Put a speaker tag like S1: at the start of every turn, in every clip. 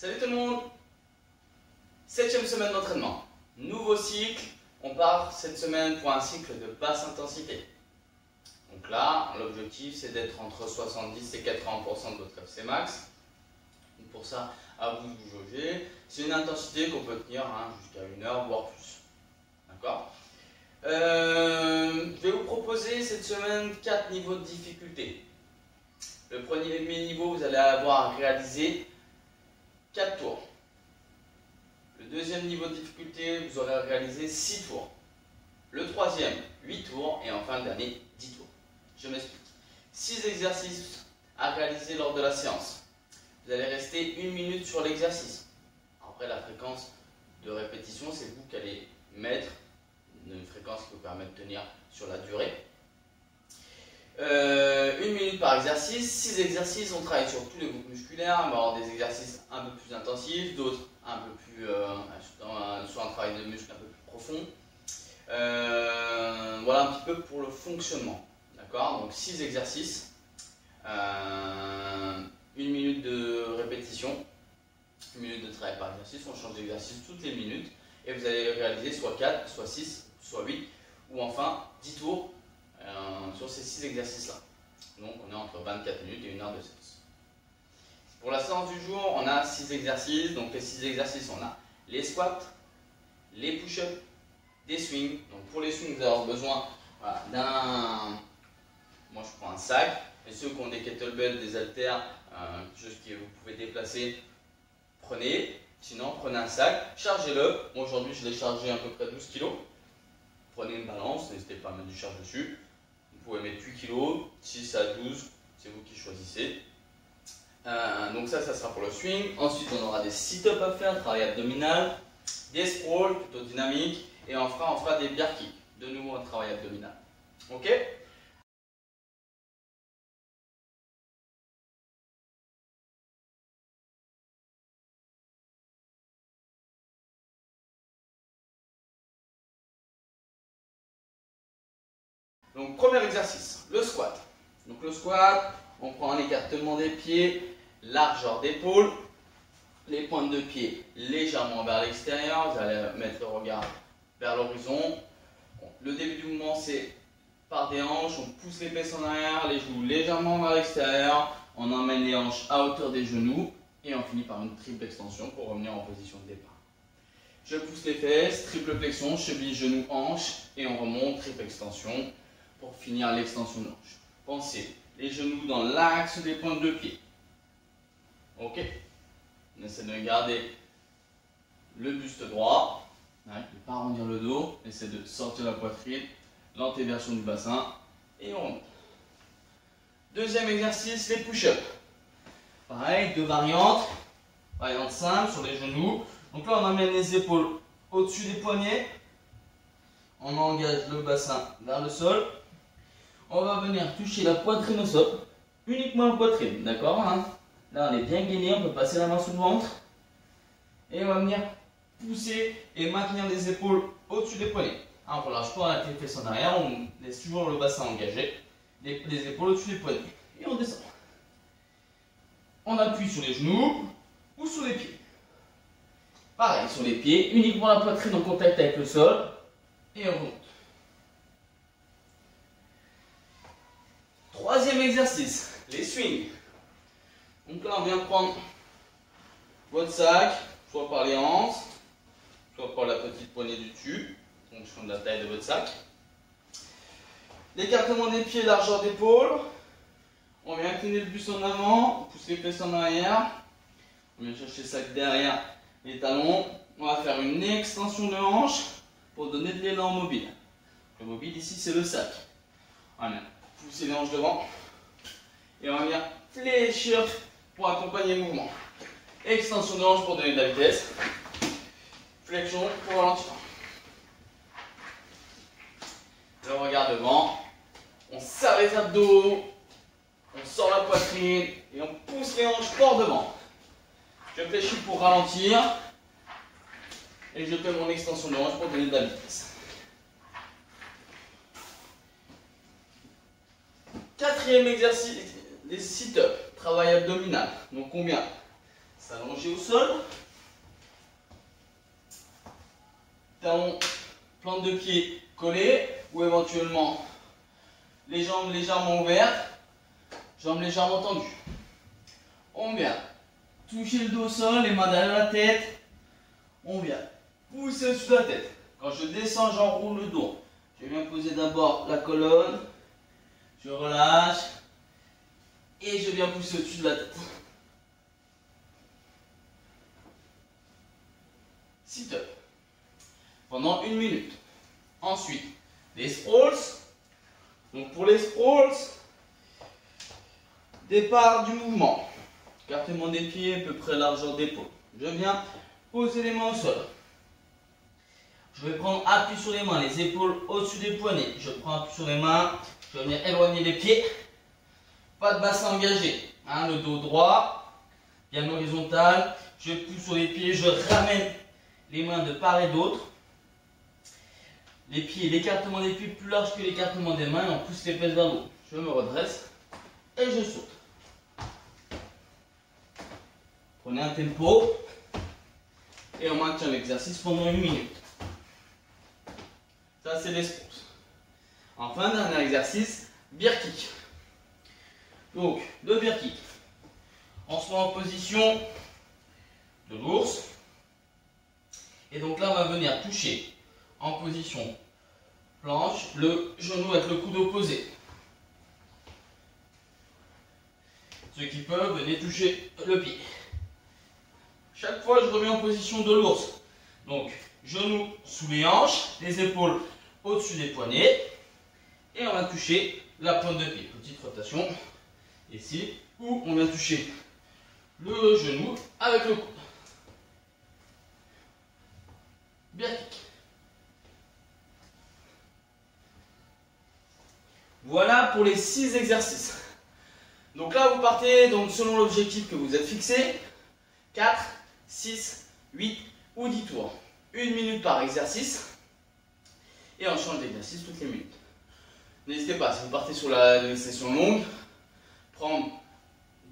S1: Salut tout le monde! 7e semaine d'entraînement. Nouveau cycle. On part cette semaine pour un cycle de basse intensité. Donc là, l'objectif c'est d'être entre 70 et 80% de votre FC max. Donc pour ça, à vous de vous jauger. C'est une intensité qu'on peut tenir jusqu'à 1 heure, voire plus. D'accord? Je vais vous proposer cette semaine 4 niveaux de difficulté. Le premier niveau, vous allez avoir à réaliser 4 tours. Le deuxième niveau de difficulté, vous aurez à réaliser 6 tours. Le troisième, 8 tours. Et enfin, le dernier, 10 tours. Je m'explique. 6 exercices à réaliser lors de la séance. Vous allez rester 1 minute sur l'exercice. Après, la fréquence de répétition, c'est vous qui allez mettre une fréquence qui vous permet de tenir sur la durée. 1 minute par exercice, 6 exercices, on travaille sur tous les groupes musculaires, on va avoir des exercices un peu plus intensifs, d'autres un peu plus, soit un travail de muscle un peu plus profond. Voilà un petit peu pour le fonctionnement, d'accord? Donc 6 exercices, 1 minute de répétition, 1 minute de travail par exercice, on change d'exercice toutes les minutes et vous allez réaliser soit 4, soit 6, soit 8 ou enfin 10 tours sur ces 6 exercices-là. Donc on est entre 24 minutes et 1 heure de séance. Pour la séance du jour, on a 6 exercices. Donc les 6 exercices, on a les squats, les push-ups, des swings. Donc pour les swings, vous allez avoir besoin d'un... Moi je prends un sac. Et ceux qui ont des kettlebells, des haltères, quelque chose que vous pouvez déplacer, prenez. Sinon, prenez un sac, chargez-le. Moi aujourd'hui, je l'ai chargé à peu près 12 kg. Prenez une balance, n'hésitez pas à mettre du charge dessus. Vous pouvez mettre 8 kg, 6 à 12, c'est vous qui choisissez. Donc ça sera pour le swing. Ensuite, on aura des sit-ups à faire, travail abdominal, des sprawls, plutôt dynamiques. Et enfin, on fera des bear kicks, de nouveau un travail abdominal. Ok? Donc premier exercice, le squat. Donc le squat, on prend un écartement des pieds, largeur d'épaule, les pointes de pied légèrement vers l'extérieur, vous allez mettre le regard vers l'horizon. Le début du mouvement c'est par des hanches, on pousse les fesses en arrière, les genoux légèrement vers l'extérieur, on emmène les hanches à hauteur des genoux et on finit par une triple extension pour revenir en position de départ. Je pousse les fesses, triple flexion, cheville, genou, hanche et on remonte, triple extension pour finir l'extension de hanche. Pensez les genoux dans l'axe des pointes de pied. Ok? On essaie de garder le buste droit, de ne pas arrondir le dos, on essaie de sortir la poitrine, l'antéversion du bassin et on remonte. Deuxième exercice, les push-ups. Pareil, 2 variantes. Variante simple sur les genoux. Donc là, on amène les épaules au-dessus des poignets. On engage le bassin vers le sol. On va venir toucher la poitrine au sol. Uniquement la poitrine, d'accord? Là, on est bien gainé, on peut passer la main sous le ventre. Et on va venir pousser et maintenir les épaules au-dessus des poignets. On ne relâche pas la tête en arrière, on laisse toujours le bassin engagé. Les épaules au-dessus des poignets. Et on descend. On appuie sur les genoux ou sur les pieds. Pareil, sur les pieds, uniquement la poitrine en contact avec le sol. Et on remonte. Troisième exercice, les swings. Donc là, on vient prendre votre sac, soit par les hanches, soit par la petite poignée du dessus, en fonction de la taille de votre sac. L'écartement des pieds, largeur d'épaule. On vient incliner le buste en avant, on pousse les fesses en arrière. On vient chercher le sac derrière les talons. On va faire une extension de hanche pour donner de l'élan mobile. Le mobile ici, c'est le sac. Voilà. Poussez les hanches devant. Et on va venir fléchir pour accompagner le mouvement. Extension de hanche pour donner de la vitesse. Flexion pour ralentir. Le regard devant. On serre les abdos. On sort la poitrine. Et on pousse les hanches fort devant. Je fléchis pour ralentir. Et je fais mon extension de hanche pour donner de la vitesse. Quatrième exercice, les sit-ups, travail abdominal. Donc combien? s'allonger au sol. Talons, plante de pied collée ou éventuellement les jambes légèrement ouvertes, jambes légèrement tendues. On vient toucher le dos au sol, les mains derrière la tête. On vient pousser au-dessus de la tête. Quand je descends, j'enroule le dos. Je viens poser d'abord la colonne. Je relâche. Et je viens pousser au-dessus de la tête. Sit-up. Pendant 1 minute. Ensuite, les sprawls. Donc pour les sprawls, départ du mouvement. Écartement des pieds, à peu près largeur d'épaule. Je viens poser les mains au sol. Je vais prendre appui sur les mains, les épaules au-dessus des poignets. Je prends appui sur les mains, je vais venir éloigner les pieds. Pas de bassin engagé. Hein, le dos droit, bien horizontal. Je pousse sur les pieds, je ramène les mains de part et d'autre. Les pieds, l'écartement des pieds plus large que l'écartement des mains et on pousse les fesses vers le haut. Je me redresse et je saute. Prenez un tempo et on maintient l'exercice pendant 1 minute. Ça, c'est les sprawls. Enfin, dernier exercice, bear kick. Donc, le bear kick. On se met en position de l'ours. Et donc là, on va venir toucher en position planche, le genou avec le coude opposé. Ceux qui peuvent, venez toucher le pied. Chaque fois, je remets en position de l'ours. Donc, genoux sous les hanches, les épaules au-dessus des poignets. Et on va toucher la pointe de pied. Petite rotation ici, où on vient toucher le genou avec le coude. Bear kick. Voilà pour les 6 exercices. Donc là, vous partez donc selon l'objectif que vous êtes fixé. 4, 6, 8 ou 10 tours. 1 minute par exercice. Et on change d'exercice toutes les minutes. N'hésitez pas, si vous partez sur une session longue, prendre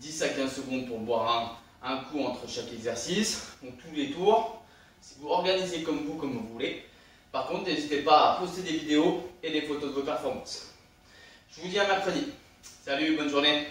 S1: 10 à 15 secondes pour boire un coup entre chaque exercice, donc tous les tours. Si vous organisez comme vous voulez. Par contre, n'hésitez pas à poster des vidéos et des photos de vos performances. Je vous dis à mercredi. Salut, bonne journée.